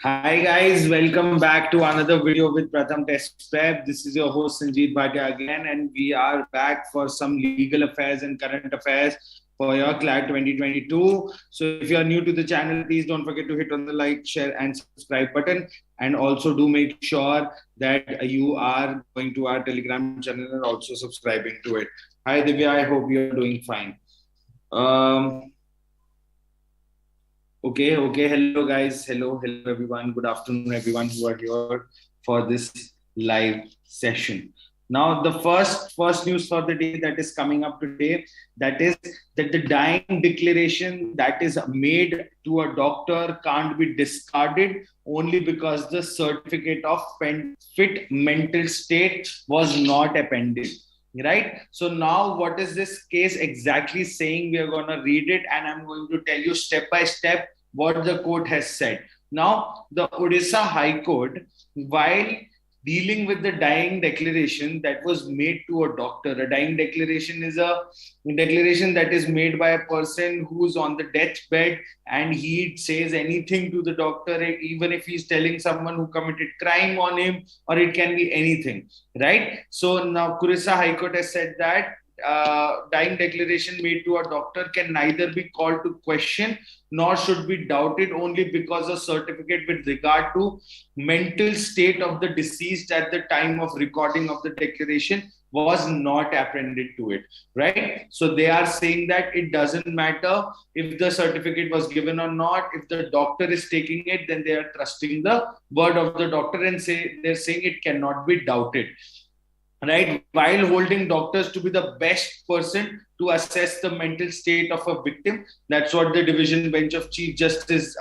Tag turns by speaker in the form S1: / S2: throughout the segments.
S1: Hi guys, welcome back to another video with Pratham Test Prep. This is your host Sanjeev Bhatia again, and we are back for some legal affairs and current affairs for your CLAT 2022. So if you are new to the channel, please don't forget to hit on the like, share and subscribe button, and also do make sure that you are going to our Telegram channel and also subscribing to it. Hi Divya, I hope you are doing fine. Um, Okay. Hello, guys. Hello, everyone. Good afternoon, everyone who are here for this live session. Now, the first news for the day that is coming up today, that is that the dying declaration that is made to a doctor can't be discarded only because the certificate of fit mental state was not appended. Right. So now what is this case exactly saying? We are going to read it and I'm going to tell you step by step what the court has said. Now, the Odisha High Court, while dealing with the dying declaration that was made to a doctor, a dying declaration is a declaration that is made by a person who's on the deathbed and he says anything to the doctor, even if he's telling someone who committed crime on him, or it can be anything, right? So now Odisha High Court has said that dying declaration made to a doctor can neither be called to question nor should be doubted only because a certificate with regard to mental state of the deceased at the time of recording of the declaration was not appended to it, right? So they are saying that it doesn't matter if the certificate was given or not. If the doctor is taking it, then they are trusting the word of the doctor and they're saying it cannot be doubted, right? While holding doctors to be the best person to assess the mental state of a victim. That's what the division bench of Chief Justice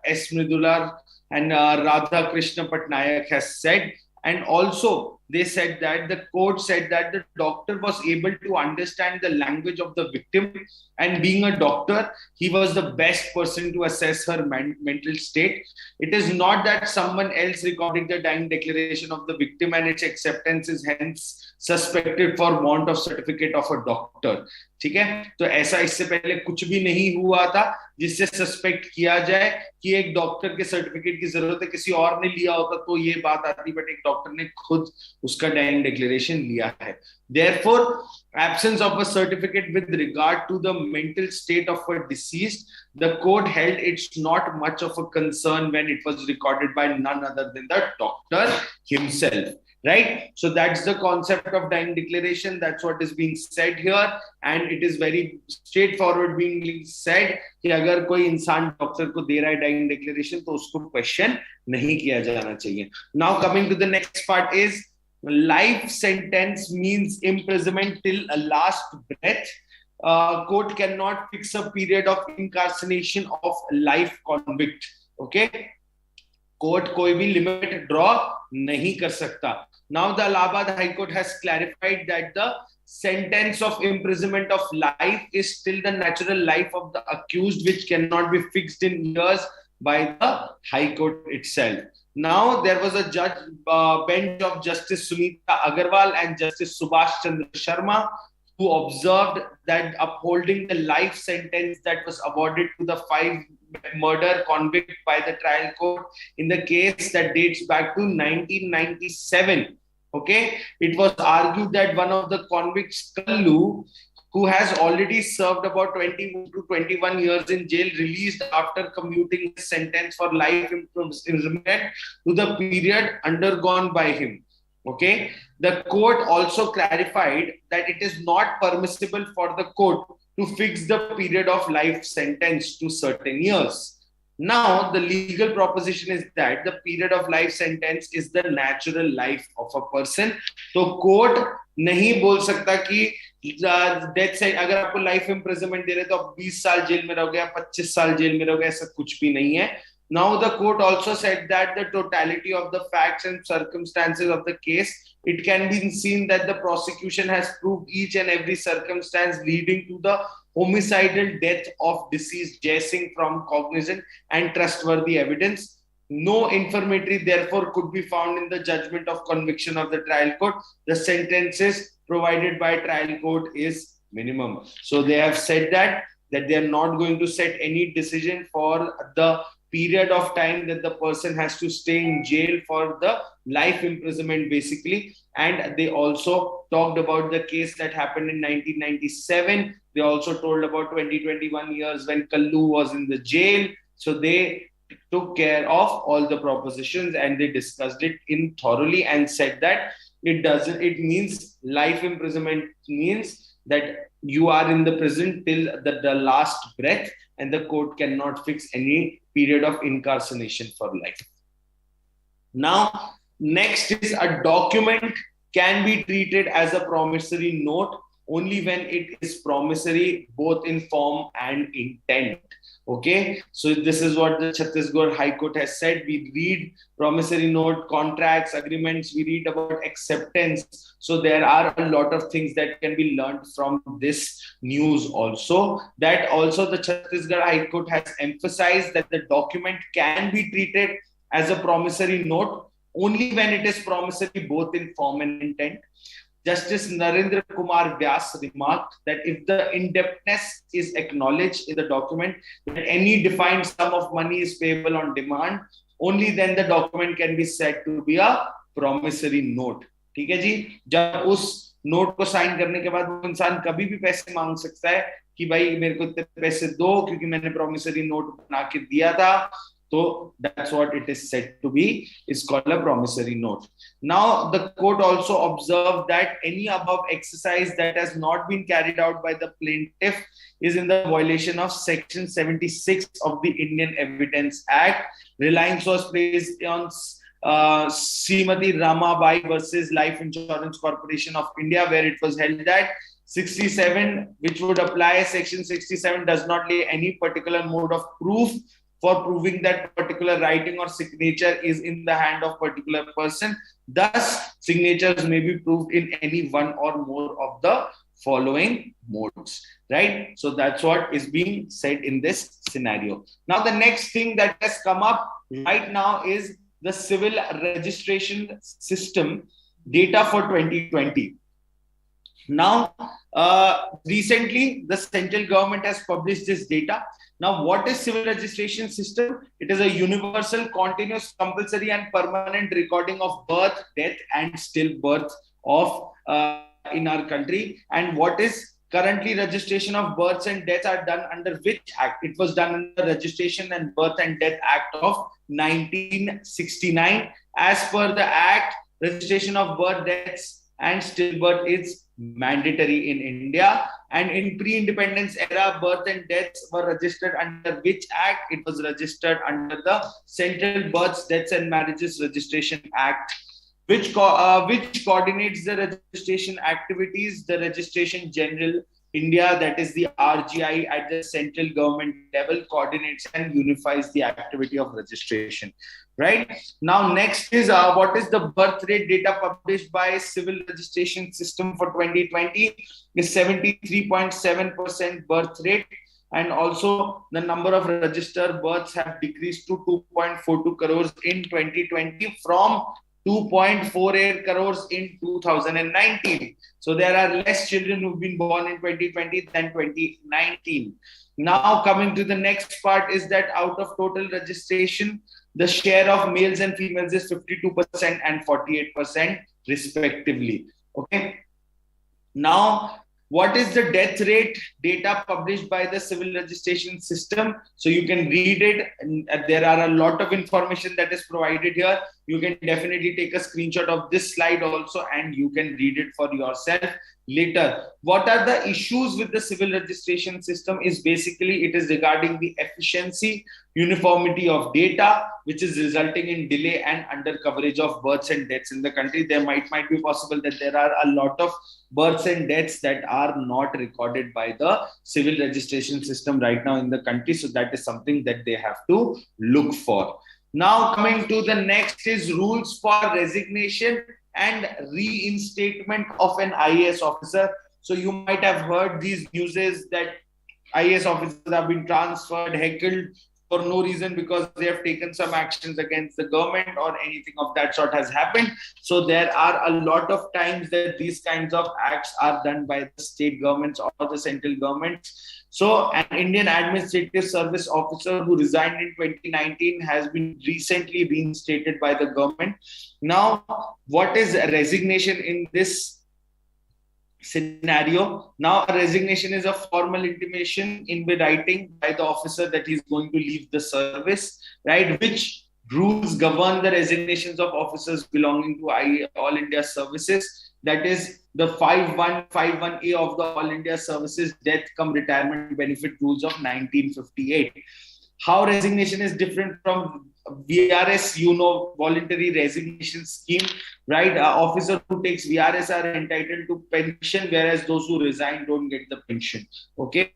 S1: S. Mridula and Radha Krishna Patnaik has said. And also, they said that the court said that the doctor was able to understand the language of the victim, and being a doctor, he was the best person to assess her mental state. It is not that someone else recorded the dying declaration of the victim and its acceptance is hence suspected for want of certificate of a doctor. ठीक है, तो ऐसा इससे पहले कुछ भी नहीं हुआ था जिससे सस्पेक्ट किया जाए कि एक डॉक्टर के सर्टिफिकेट की जरूरत है, किसी और ने लिया होता तो ये बात आती, बट एक डॉक्टर ने खुद उसका डाइंग डिक्लेरेशन लिया है. Therefore, absence of a certificate with regard to the mental state of a deceased, the court held it's not much of a concern when it was recorded by none other than the doctor himself. Right? So that's the concept of dying declaration. That's what is being said here. And it is very straightforward being said कि अगर कोई इंसान doctor को दे रहा है dying declaration तो उसको question नहीं किया जाना चाहिए. Now coming to the next part is life sentence means imprisonment till a last breath. Court cannot fix a period of incarceration of life convict. Okay? Court कोई भी लिमिट ड्रॉ नहीं कर सकता. Now the Allahabad high court has clarified that the sentence of imprisonment of life is still the natural life of the accused, which cannot be fixed in years by the high court itself. Now there was a bench of Justice Sunita Agarwal and Justice Subhash Chandra Sharma who observed that upholding the life sentence that was awarded to the 5 murder convict by the trial court in the case that dates back to 1997. Okay, it was argued that one of the convicts, Kallu, who has already served about 20 to 21 years in jail, released after commuting his sentence for life imprisonment to the period undergone by him. Okay, the court also clarified that it is not permissible for the court to fix the period of life sentence to certain years. Now, the legal proposition is that the period of life sentence is the natural life of a person. तो court नहीं बोल सकता कि death से अगर आपको life imprisonment दे रहे तो आप 20 साल जेल में रहोगे, 25 साल जेल में रहोगे, ऐसा कुछ भी नहीं है. Now, the court also said that the totality of the facts and circumstances of the case, it can be seen that the prosecution has proved each and every circumstance leading to the homicidal death of deceased Jai Singh from cognizant and trustworthy evidence. No infirmary, therefore, could be found in the judgment of conviction of the trial court. The sentences provided by trial court is minimum. So they have said that they are not going to set any decision for the period of time that the person has to stay in jail for the life imprisonment basically. And they also talked about the case that happened in 1997. They also told about 2021 years when Kallu was in the jail. So they took care of all the propositions and they discussed it in thoroughly and said that it means life imprisonment means that you are in the prison till the last breath, and the court cannot fix any period of incarceration for life. Now, next is a document can be treated as a promissory note only when it is promissory both in form and intent. Okay, so this is what the Chhattisgarh High Court has said. We read promissory note, contracts, agreements, we read about acceptance. So there are a lot of things that can be learned from this news also. That also the Chhattisgarh High Court has emphasized that the document can be treated as a promissory note only when it is promissory both in form and intent. Justice Narendra Kumar Vyas remarked that if the indebtedness is acknowledged in the document, that any defined sum of money is payable on demand, only then the document can be said to be a promissory note. ठीक है जी, जब उस note को sign करने के बाद वो इंसान कभी भी पैसे मांग सकता है कि भाई मेरे को इतने पैसे दो क्योंकि मैंने promissory note बना के दिया था. So that's what it is said to be, is called a promissory note. Now, the court also observed that any above exercise that has not been carried out by the plaintiff is in the violation of Section 76 of the Indian Evidence Act. Reliance was placed on Srimati Ramabai versus Life Insurance Corporation of India, where it was held that 67, which would apply, Section 67 does not lay any particular mode of proof for proving that particular writing or signature is in the hand of particular person. Thus, signatures may be proved in any one or more of the following modes, right? So that's what is being said in this scenario. Now, the next thing that has come up right now is the civil registration system data for 2020. Now, recently, the central government has published this data. Now, what is civil registration system? It is a universal, continuous, compulsory and permanent recording of birth, death and stillbirth of in our country. And what is currently registration of births and deaths are done under which act? It was done under Registration and Birth and Death Act of 1969. As per the act, registration of birth, deaths and stillbirth is mandatory in India. And in pre-independence era, birth and deaths were registered under which act? It was registered under the Central Births, Deaths and Marriages Registration Act, which coordinates the registration activities. The Registration General India, that is the RGI at the central government level, coordinates and unifies the activity of registration. Right now, next is what is the birth rate data published by Civil Registration System for 2020 is 73.7% birth rate, and also the number of registered births have decreased to 2.42 crores in 2020 from 2.48 crores in 2019. So there are less children who've been born in 2020 than 2019. Now, coming to the next part is that out of total registration, the share of males and females is 52% and 48% respectively. Okay. Now, what is the death rate data published by the Civil Registration System? So you can read it. There are a lot of information that is provided here. You can definitely take a screenshot of this slide also, and you can read it for yourself later. What are the issues with the Civil Registration System is basically it is regarding the efficiency, uniformity of data, which is resulting in delay and under coverage of births and deaths in the country. There might be possible that there are a lot of births and deaths that are not recorded by the Civil Registration System right now in the country. So that is something that they have to look for. Now, coming to the next is rules for resignation and reinstatement of an IAS officer. So you might have heard these newses that IAS officers have been transferred, heckled for no reason because they have taken some actions against the government or anything of that sort has happened. So there are a lot of times that these kinds of acts are done by the state governments or the central governments. So an Indian Administrative Service officer who resigned in 2019 has been recently reinstated by the government. Now, what is resignation in this scenario? Now, a resignation is a formal intimation in writing by the officer that he's going to leave the service, right? Which rules govern the resignations of officers belonging to All India Services? That is the 5151A of the All India Services Death cum Retirement Benefit Rules of 1958. How resignation is different from VRS, voluntary resignation scheme, right? Officer who takes VRS are entitled to pension, whereas those who resign don't get the pension. Okay.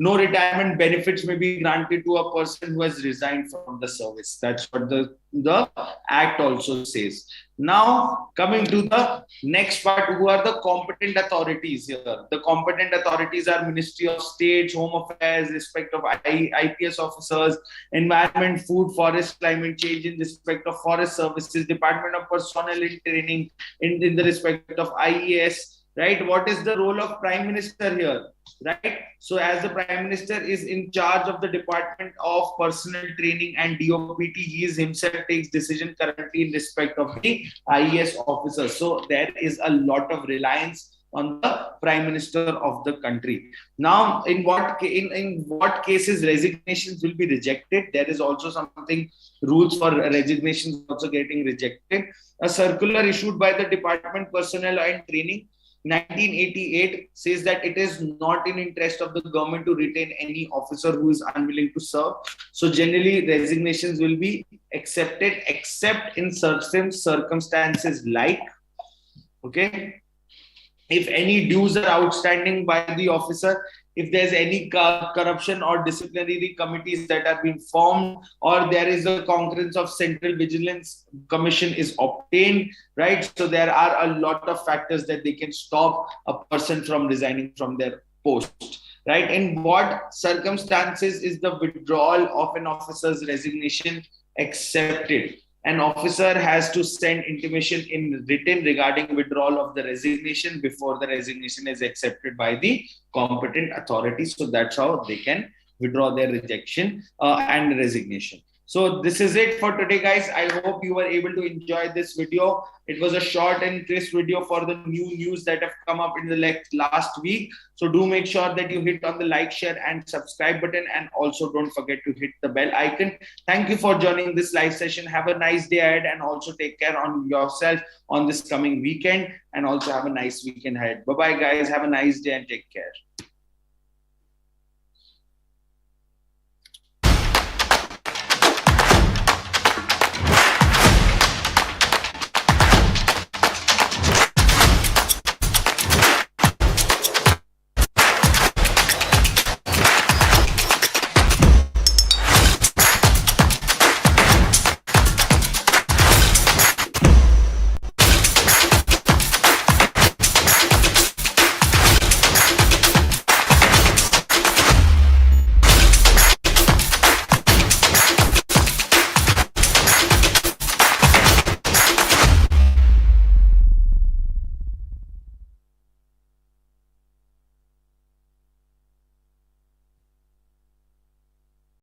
S1: No retirement benefits may be granted to a person who has resigned from the service. That's what the Act also says. Now, coming to the next part, who are the competent authorities here? The competent authorities are Ministry of State, Home Affairs, respect of IPS officers, Environment, Food, Forest, Climate Change in respect of Forest Services, Department of Personnel and Training in the respect of IES, right? What is the role of Prime Minister here, right? So as the Prime Minister is in charge of the Department of Personnel Training and DOPT, he is himself takes decision currently in respect of the IES officers. So there is a lot of reliance on the Prime Minister of the country. Now, in what cases resignations will be rejected? There is also something, rules for resignations also getting rejected. A circular issued by the Department Personnel and Training 1988 says that it is not in interest of the government to retain any officer who is unwilling to serve. So generally resignations will be accepted except in certain circumstances like, okay, if any dues are outstanding by the officer, if there's any corruption or disciplinary committees that are being formed, or there is a concurrence of Central Vigilance Commission is obtained, right? So there are a lot of factors that they can stop a person from resigning from their post, right? In what circumstances is the withdrawal of an officer's resignation accepted? An officer has to send intimation in written regarding withdrawal of the resignation before the resignation is accepted by the competent authorities. So that's how they can withdraw their rejection and resignation. So this is it for today, guys. I hope you were able to enjoy this video. It was a short and crisp video for the new news that have come up in the last week. So do make sure that you hit on the like, share and subscribe button, and also don't forget to hit the bell icon. Thank you for joining this live session. Have a nice day ahead, and also take care on yourself on this coming weekend, and also have a nice weekend ahead. Bye-bye, guys. Have a nice day and take care.